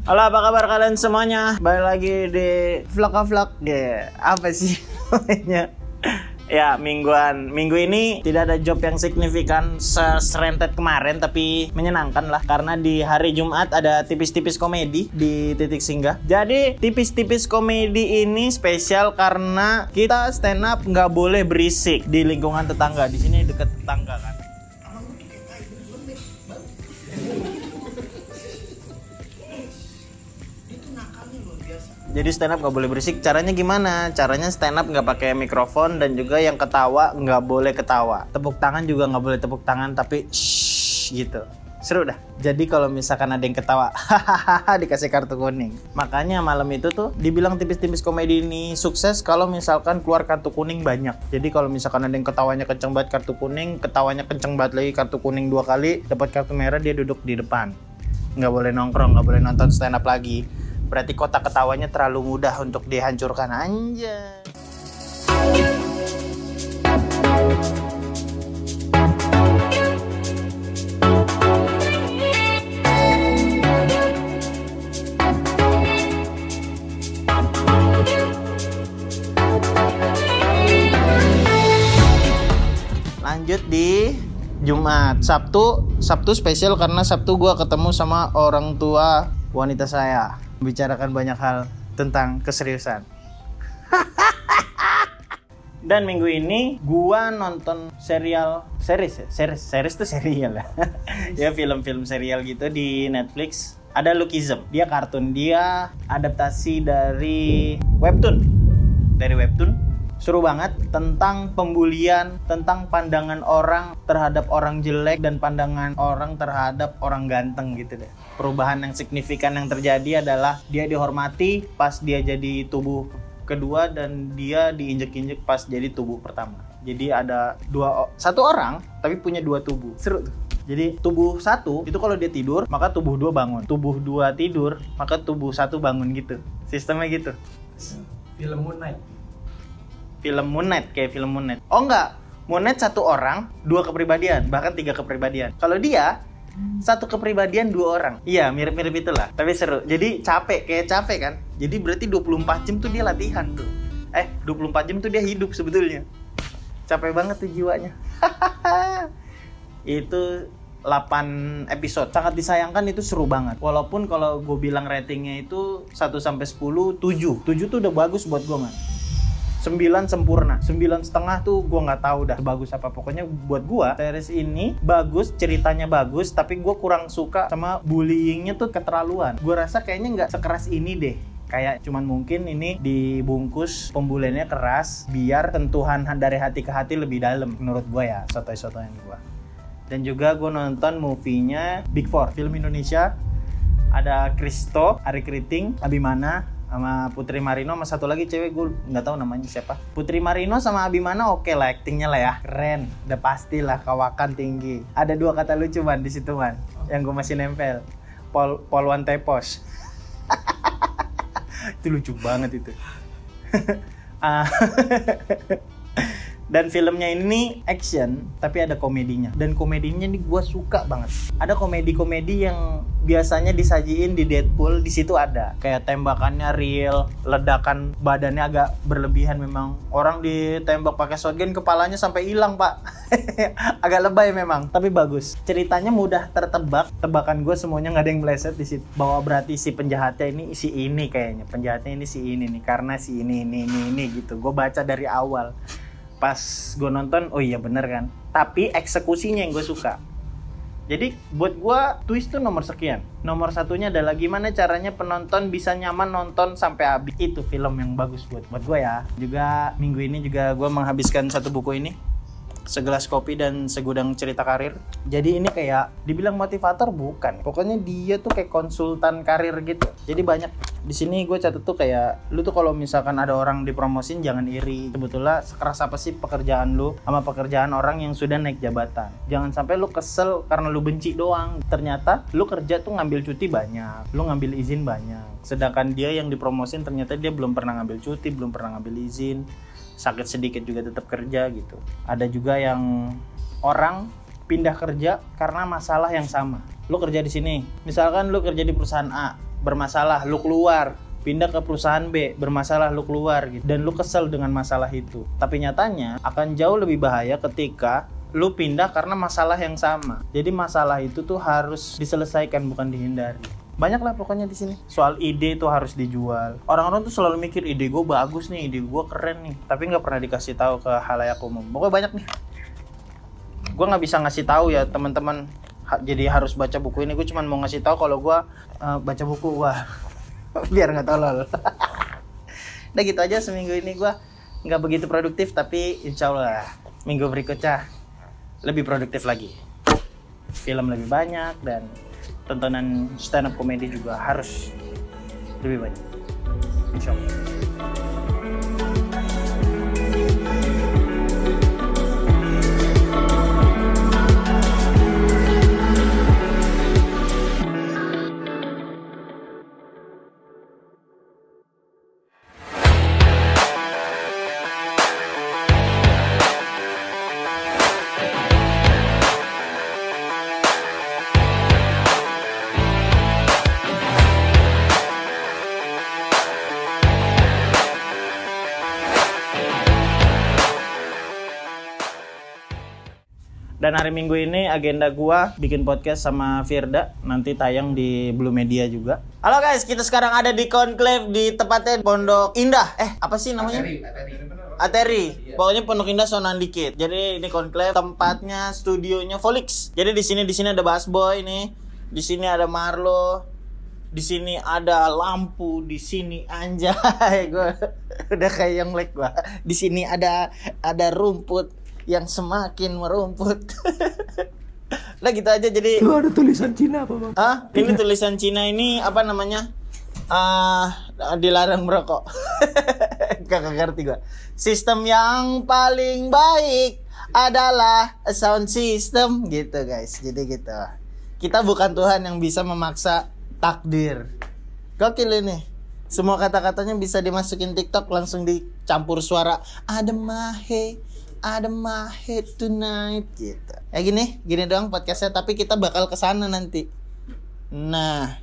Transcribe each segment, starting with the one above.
Halo, apa kabar kalian semuanya? Balik lagi di vlog ya. Apa sih namanya? Ya, minggu ini tidak ada job yang signifikan serentet kemarin, tapi menyenangkan lah karena di hari Jumat ada tipis-tipis komedi di Titik Singgah. Jadi tipis-tipis komedi ini spesial karena kita stand up nggak boleh berisik di lingkungan tetangga. Di sini dekat tetangga kan. Jadi stand up nggak boleh berisik. Caranya gimana? Caranya stand up nggak pakai mikrofon dan juga yang ketawa nggak boleh ketawa. Tepuk tangan juga nggak boleh tepuk tangan, tapi shh gitu. Seru dah. Jadi kalau misalkan ada yang ketawa, hahaha, dikasih kartu kuning. Makanya malam itu tuh dibilang tipis-tipis komedi ini sukses kalau misalkan keluar kartu kuning banyak. Jadi kalau misalkan ada yang ketawanya kenceng banget kartu kuning, ketawanya kenceng banget lagi kartu kuning 2 kali, dapat kartu merah, dia duduk di depan. Nggak boleh nongkrong, nggak boleh nonton stand up lagi. Berarti kotak ketawanya terlalu mudah untuk dihancurkan. Anjay. Lanjut di Jumat. Sabtu spesial karena Sabtu gua ketemu sama orang tua wanita saya. Bicarakan banyak hal tentang keseriusan. Dan minggu ini gua nonton series tuh serial lah. Ya, film-film serial gitu di Netflix. Ada Lookism. Dia kartun, dia adaptasi dari webtoon. Seru banget, tentang pembulian, tentang pandangan orang terhadap orang jelek dan pandangan orang terhadap orang ganteng gitu deh. Perubahan yang signifikan yang terjadi adalah dia dihormati pas dia jadi tubuh kedua dan dia diinjek-injek pas jadi tubuh pertama. Jadi ada satu orang tapi punya 2 tubuh. Seru tuh. Jadi tubuh 1 itu kalau dia tidur maka tubuh 2 bangun. Tubuh 2 tidur maka tubuh 1 bangun gitu. Sistemnya gitu. Film Moon Knight. Kayak film Moon Knight. Oh enggak, Moon Knight 1 orang, 2 kepribadian, bahkan 3 kepribadian. Kalau dia 1 kepribadian 2 orang. Iya, mirip-mirip itulah. Tapi seru. Jadi capek kan. Jadi berarti 24 jam tuh dia latihan tuh. 24 jam tuh dia hidup sebetulnya. Capek banget tuh jiwanya. Itu 8 episode. Sangat disayangkan, itu seru banget. Walaupun kalau gue bilang ratingnya itu 1 sampai 10, 7. 7 tuh udah bagus buat gue, man. 9 sempurna, 9,5 tuh gue nggak tahu dah bagus apa. Pokoknya buat gue series ini bagus, ceritanya bagus, tapi gue kurang suka sama bullyingnya tuh keterlaluan. Gue rasa kayaknya nggak sekeras ini deh. Kayak cuman mungkin ini dibungkus pembuliannya keras biar sentuhan dari hati ke hati lebih dalam menurut gue ya, sotoy-sotoyan gue. Dan juga gue nonton movie-nya Big Four, film Indonesia. Ada Kristo, Ari Kriting, Abimana, sama Putri Marino, sama satu lagi cewek gue nggak tahu namanya siapa. Putri Marino sama Abimana oke lah, aktingnya lah ya, keren, udah pasti lah, kawakan tinggi. Ada 2 kata lucu man di situ man, yang gue masih nempel. Polwan Tepos. Itu lucu banget itu. Dan filmnya ini action tapi ada komedinya, dan komedinya nih gue suka banget. Ada komedi-komedi yang biasanya disajiin di Deadpool, di situ ada kayak tembakannya real, ledakan badannya agak berlebihan. Memang orang ditembak pakai shotgun kepalanya sampai hilang pak. Agak lebay memang, tapi bagus. Ceritanya mudah tertebak, tebakan gue semuanya nggak ada yang meleset di situ. Bahwa berarti si penjahatnya ini si ini, kayaknya penjahatnya ini si ini nih karena si ini gitu. Gue baca dari awal. Pas gue nonton, oh iya bener kan. Tapi eksekusinya yang gue suka. Jadi buat gue twist tuh nomor sekian. Nomor satunya adalah gimana caranya penonton bisa nyaman nonton sampai habis. Itu film yang bagus buat gue ya. Juga minggu ini juga gue menghabiskan 1 buku ini, Segelas Kopi dan Segudang Cerita Karir. Jadi ini kayak dibilang motivator bukan. Pokoknya dia tuh kayak konsultan karir gitu. Jadi banyak di sini gue catat tuh kayak lu tuh kalau misalkan ada orang dipromosin jangan iri. Sebetulnya sekeras apa sih pekerjaan lu sama pekerjaan orang yang sudah naik jabatan. Jangan sampai lu kesel karena lu benci doang. Ternyata lu kerja tuh ngambil cuti banyak, lu ngambil izin banyak. Sedangkan dia yang dipromosin ternyata dia belum pernah ngambil cuti, belum pernah ngambil izin. Sakit sedikit juga tetap kerja gitu. Ada juga yang orang pindah kerja karena masalah yang sama. Lu kerja di sini, misalkan lu kerja di perusahaan A, bermasalah, lu keluar, pindah ke perusahaan B, bermasalah, lu keluar gitu. Dan lu kesel dengan masalah itu. Tapi nyatanya akan jauh lebih bahaya ketika lu pindah karena masalah yang sama. Jadi masalah itu tuh harus diselesaikan, bukan dihindari. Banyak lah pokoknya di sini. Soal ide itu harus dijual. Orang-orang tuh selalu mikir ide gue bagus nih, ide gue keren nih, tapi nggak pernah dikasih tahu ke halayak umum. Pokoknya banyak nih. Gue nggak bisa ngasih tahu ya teman-teman. Jadi harus baca buku ini. Gue cuma mau ngasih tahu kalau gue baca buku gue biar nggak tolol. Udah gitu aja seminggu ini gue nggak begitu produktif, tapi insya Allah minggu berikutnya lebih produktif lagi. Film lebih banyak dan tontonan stand up comedy juga harus lebih banyak, insya Allah. Dan hari Minggu ini agenda gua bikin podcast sama Firda, nanti tayang di Blue Media juga. Halo guys, kita sekarang ada di Conclave di tepatnya Pondok Indah. Apa sih namanya? Ateri. Pokoknya Pondok Indah sonan dikit. Jadi ini Conclave, tempatnya studionya Volix. Jadi di sini ada Bass Boy nih. Di sini ada Marlo. Di sini ada lampu, di sini anjay gua udah kayak yang lag gua. Di sini ada rumput yang semakin merumput. Lah gitu aja jadi. Itu ada tulisan Cina apa bang? Ini tulisan Cina ini apa namanya? Dilarang merokok. Gak ngerti gua. Sistem yang paling baik adalah sound system gitu guys. Jadi gitu. Kita bukan Tuhan yang bisa memaksa takdir. Gokil ini. Semua kata-katanya bisa dimasukin TikTok, langsung dicampur suara. Ada mahe tonight gitu. Ya gini doang podcastnya, tapi kita bakal kesana nanti. Nah,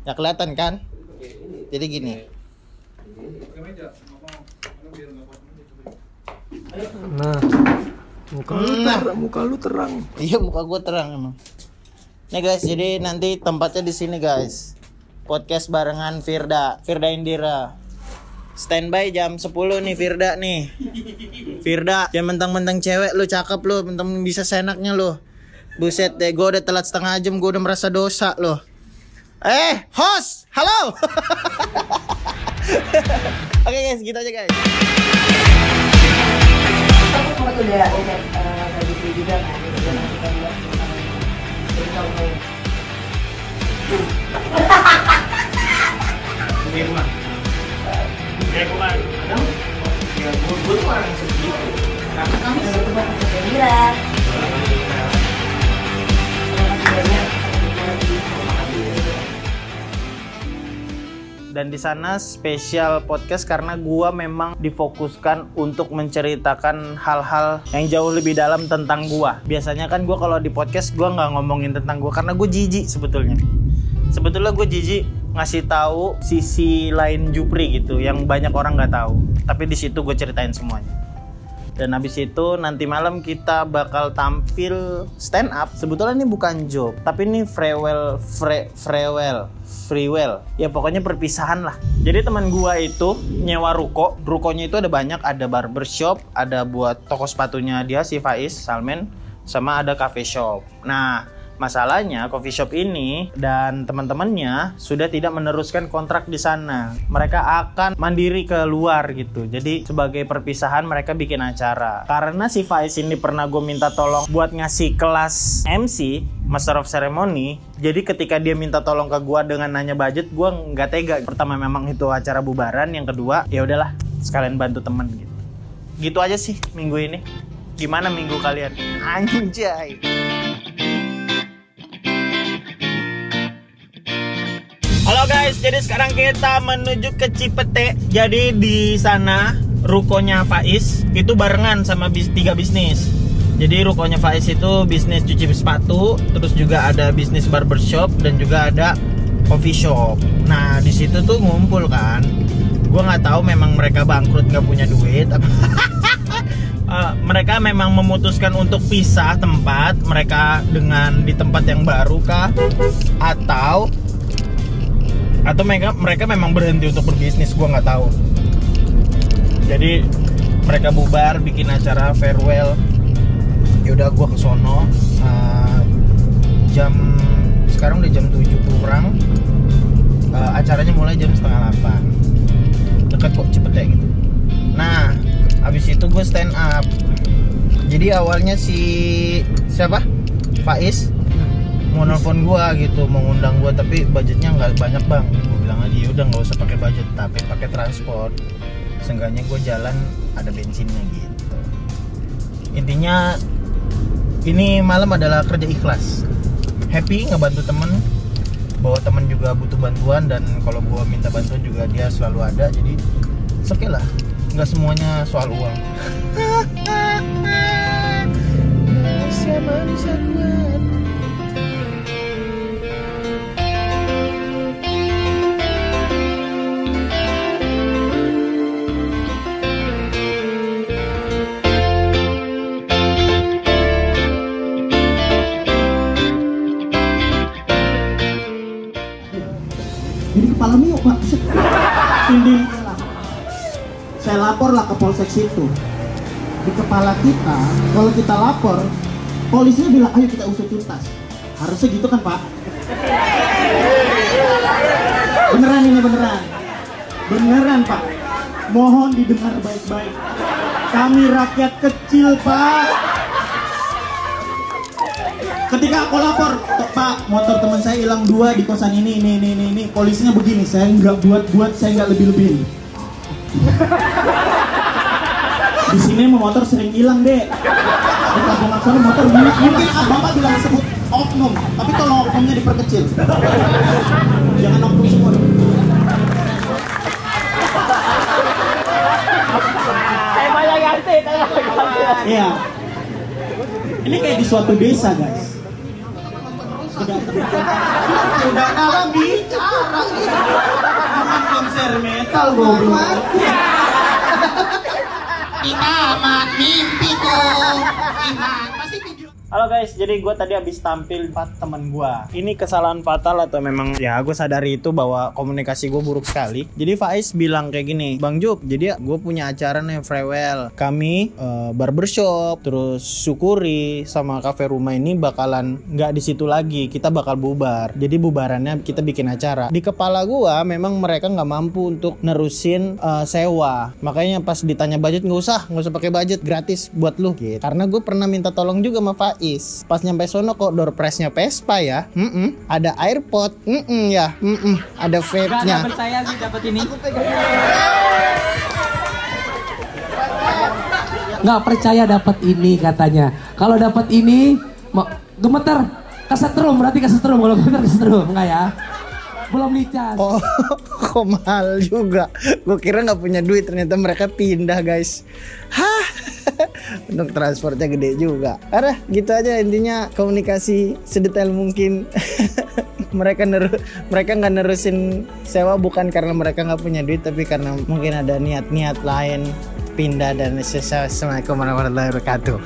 ya kelihatan kan? Jadi gini. Nah, muka lu terang. Iya, muka gue terang emang. Nih guys, jadi nanti tempatnya di sini guys. Podcast barengan Firda Indira. Standby jam 10 nih Firda nih. Firda, jangan mentang-mentang cewek lu cakep lu, mentang bisa senaknya lu. Buset deh, gue udah telat setengah jam, gue udah merasa dosa lu. Host, halo. Oke guys, gitu aja guys. Kamu udah bagi juga kan? Di rumah. Kayak gue kan, ya gue tuh orang yang segitu. Karena kami coba Indira. Dan di sana spesial podcast karena gue memang difokuskan untuk menceritakan hal-hal yang jauh lebih dalam tentang gue. Biasanya kan gue kalau di podcast gue nggak ngomongin tentang gue karena gue jijik sebetulnya. Sebetulnya gue jijik ngasih tahu sisi lain Jupri gitu yang banyak orang nggak tahu. Tapi di situ gue ceritain semuanya. Dan habis itu nanti malam kita bakal tampil stand up. Sebetulnya ini bukan joke, tapi ini freewell. Ya pokoknya perpisahan lah. Jadi teman gua itu nyewa ruko. Rukonya itu ada banyak, ada barbershop, ada buat toko sepatunya dia si Faiz Salmen, sama ada cafe shop. Nah, masalahnya coffee shop ini dan teman-temannya sudah tidak meneruskan kontrak di sana. Mereka akan mandiri keluar gitu. Jadi sebagai perpisahan mereka bikin acara. Karena si Faiz ini pernah gue minta tolong buat ngasih kelas MC, Master of Ceremony. Jadi ketika dia minta tolong ke gue dengan nanya budget, gue nggak tega. Pertama memang itu acara bubaran, yang kedua ya udahlah sekalian bantu temen gitu. Gitu aja sih minggu ini. Gimana minggu kalian? Anjay. Halo guys, jadi sekarang kita menuju ke Cipete. Jadi di sana rukonya Faiz itu barengan sama tiga bisnis. Jadi rukonya Faiz itu bisnis cuci sepatu, terus juga ada bisnis barbershop dan juga ada coffee shop. Nah di situ tuh ngumpul kan. Gue nggak tahu memang mereka bangkrut nggak punya duit. Mereka memang memutuskan untuk pisah tempat mereka dengan di tempat yang baru kah? Atau mereka memang berhenti untuk berbisnis, gue nggak tahu. Jadi mereka bubar, bikin acara farewell. Yaudah gue kesono. Sekarang udah jam 7 kurang. Acaranya mulai jam setengah 8. Dekat kok, cepet ya gitu. Nah, abis itu gue stand up. Jadi awalnya siapa? Faiz mau nelfon gue gitu, mau ngundang gue, tapi budgetnya nggak banyak bang. Gue bilang aja udah nggak usah pakai budget, tapi pakai transport. Seenggaknya gue jalan ada bensinnya gitu. Intinya ini malam adalah kerja ikhlas. Happy ngebantu temen, bahwa temen juga butuh bantuan, dan kalau gue minta bantuan juga dia selalu ada. Jadi oke lah, nggak semuanya soal uang. Manusia kuat. Jadi kepala mio pak, tinding. Saya lapor lah ke polsek situ. Di kepala kita, kalau kita lapor, polisinya bilang ayo kita usut tuntas. Harusnya gitu kan pak? Beneran ini beneran, beneran pak. Mohon didengar baik-baik. Kami rakyat kecil pak. Ketika aku lapor, pak motor teman saya hilang 2 di kosan ini, polisinya begini, saya nggak buat, saya nggak lebih-lebihin. Di sini motor sering hilang deh. Di kampung sana motor mungkin bapak bilang sebut oknum, tapi tolong oknumnya diperkecil. Jangan oknum semua. Temanya ganti. Iya. Ini kayak di suatu desa guys. Udah dalam bicara. Bukan konser metal goblok. Iman mimpiku. Iman pasti video. Halo guys, jadi gue tadi habis tampil 4 temen gue. Ini kesalahan fatal atau memang ya gue sadari itu bahwa komunikasi gue buruk sekali. Jadi Faiz bilang kayak gini, Bang Jup, jadi gue punya acara nih farewell. Kami barbershop, terus syukuri sama cafe rumah ini bakalan nggak di situ lagi. Kita bakal bubar. Jadi bubarannya kita bikin acara. Di kepala gue memang mereka nggak mampu untuk nerusin sewa. Makanya pas ditanya budget nggak usah pakai budget, gratis buat lu. Gitu. Karena gue pernah minta tolong juga sama Faiz. Pas nyampe sono kok door prize-nya Vespa ya. Ada AirPod. Ya. Ada vape-nya. Gak percaya sih dapat ini. Nggak percaya dapat ini katanya. Kalau dapat ini gemeter, kesetrum, berarti kesetrum. Kalau gemeter kesetrum, enggak ya? Belum dicas. Oh, kok mahal juga. Gue kira nggak punya duit, ternyata mereka pindah guys. Hah? Untuk transportnya gede juga. Arah, gitu aja intinya, komunikasi sedetail mungkin. mereka nggak nerusin sewa bukan karena mereka nggak punya duit, tapi karena mungkin ada niat-niat lain pindah dan assalamualaikum warahmatullahi wabarakatuh.